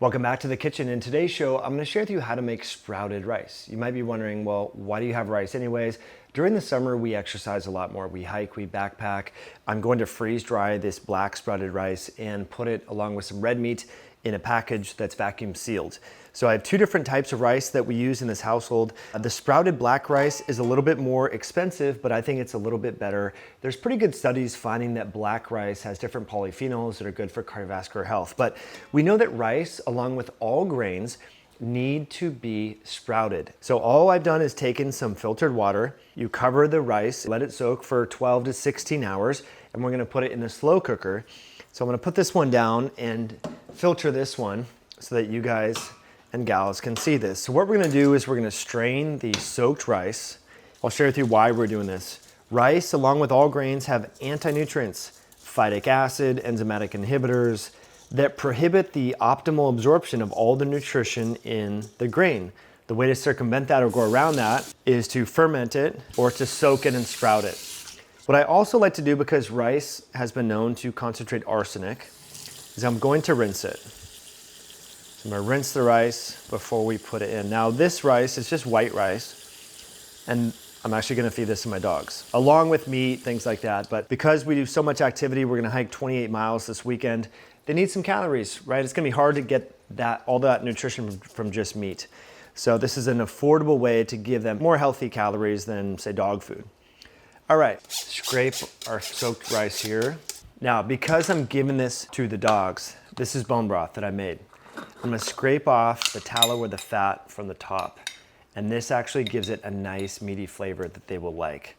Welcome back to the kitchen. In today's show, I'm going to share with you how to make sprouted rice. You might be wondering, well, why do you have rice anyways? During the summer, we exercise a lot more. We hike, we backpack. I'm going to freeze dry this black sprouted rice and put it along with some red meat in a package that's vacuum sealed. So I have two different types of rice that we use in this household. The sprouted black rice is a little bit more expensive, but I think it's a little bit better. There's pretty good studies finding that black rice has different polyphenols that are good for cardiovascular health. But we know that rice, along with all grains, need to be sprouted. So all I've done is taken some filtered water. You cover the rice, let it soak for 12 to 16 hours, and we're gonna put it in the slow cooker. So I'm gonna put this one down and filter this one so that you guys and gals can see this. So what we're gonna do is we're gonna strain the soaked rice. I'll share with you why we're doing this. Rice, along with all grains, have anti-nutrients, phytic acid, enzymatic inhibitors that prohibit the optimal absorption of all the nutrition in the grain. The way to circumvent that or go around that is to ferment it or to soak it and sprout it. What I also like to do, because rice has been known to concentrate arsenic, is I'm going to rinse it. I'm gonna rinse the rice before we put it in. Now this rice is just white rice, and I'm actually gonna feed this to my dogs, along with meat, things like that. But because we do so much activity, we're gonna hike 28 miles this weekend, they need some calories, right? It's gonna be hard to get all that nutrition from just meat. So this is an affordable way to give them more healthy calories than, say, dog food. All right, scrape our soaked rice here. Now, because I'm giving this to the dogs, this is bone broth that I made. I'm gonna scrape off the tallow or the fat from the top. And this actually gives it a nice meaty flavor that they will like.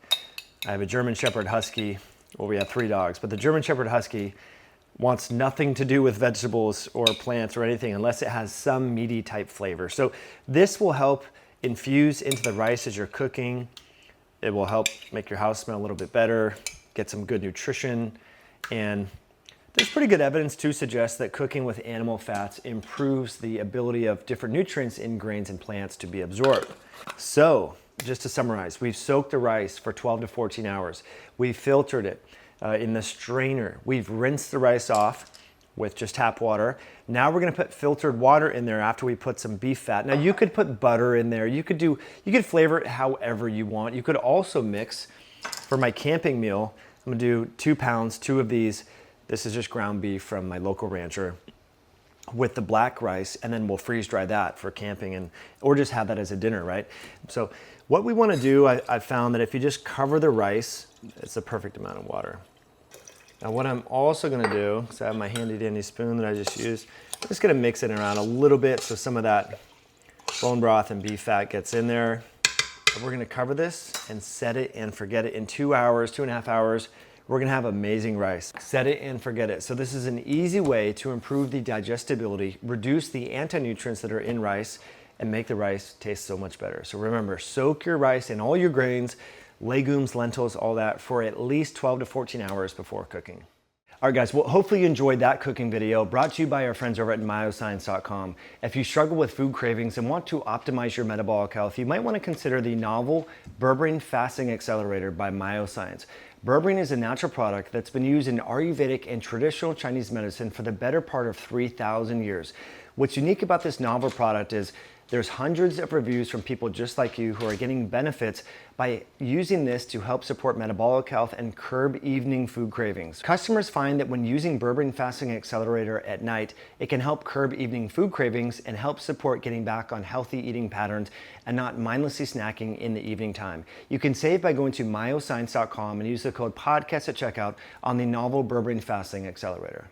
I have a German Shepherd Husky. Well, we have 3 dogs, but the German Shepherd Husky wants nothing to do with vegetables or plants or anything unless it has some meaty type flavor. So this will help infuse into the rice as you're cooking. It will help make your house smell a little bit better, get some good nutrition, and there's pretty good evidence to suggest that cooking with animal fats improves the ability of different nutrients in grains and plants to be absorbed. So, just to summarize, we've soaked the rice for 12 to 14 hours. We've filtered it in the strainer. We've rinsed the rice off with just tap water. Now we're gonna put filtered water in there after we put some beef fat. Now you could put butter in there. You could flavor it however you want. You could also mix, for my camping meal, I'm gonna do 2 pounds, 2 of these. This is just ground beef from my local rancher with the black rice, and then we'll freeze dry that for camping or just have that as a dinner, right? So what we wanna do, I found that if you just cover the rice, it's the perfect amount of water. Now what I'm also gonna do, because I have my handy dandy spoon that I just used, I'm just gonna mix it around a little bit so some of that bone broth and beef fat gets in there. And we're gonna cover this and set it and forget it. In 2 hours, 2.5 hours, we're gonna have amazing rice. Set it and forget it. So this is an easy way to improve the digestibility, reduce the anti-nutrients that are in rice, and make the rice taste so much better. So remember, soak your rice and all your grains, legumes, lentils, all that for at least 12 to 14 hours before cooking. All right, guys, well, hopefully you enjoyed that cooking video brought to you by our friends over at myoscience.com. If you struggle with food cravings and want to optimize your metabolic health, you might want to consider the novel Berberine Fasting Accelerator by Myoscience. Berberine is a natural product that's been used in Ayurvedic and traditional Chinese medicine for the better part of 3,000 years. What's unique about this novel product is there's hundreds of reviews from people just like you who are getting benefits by using this to help support metabolic health and curb evening food cravings. Customers find that when using Berberine Fasting Accelerator at night, it can help curb evening food cravings and help support getting back on healthy eating patterns and not mindlessly snacking in the evening time. You can save by going to myoscience.com and use the code podcast at checkout on the novel Berberine Fasting Accelerator.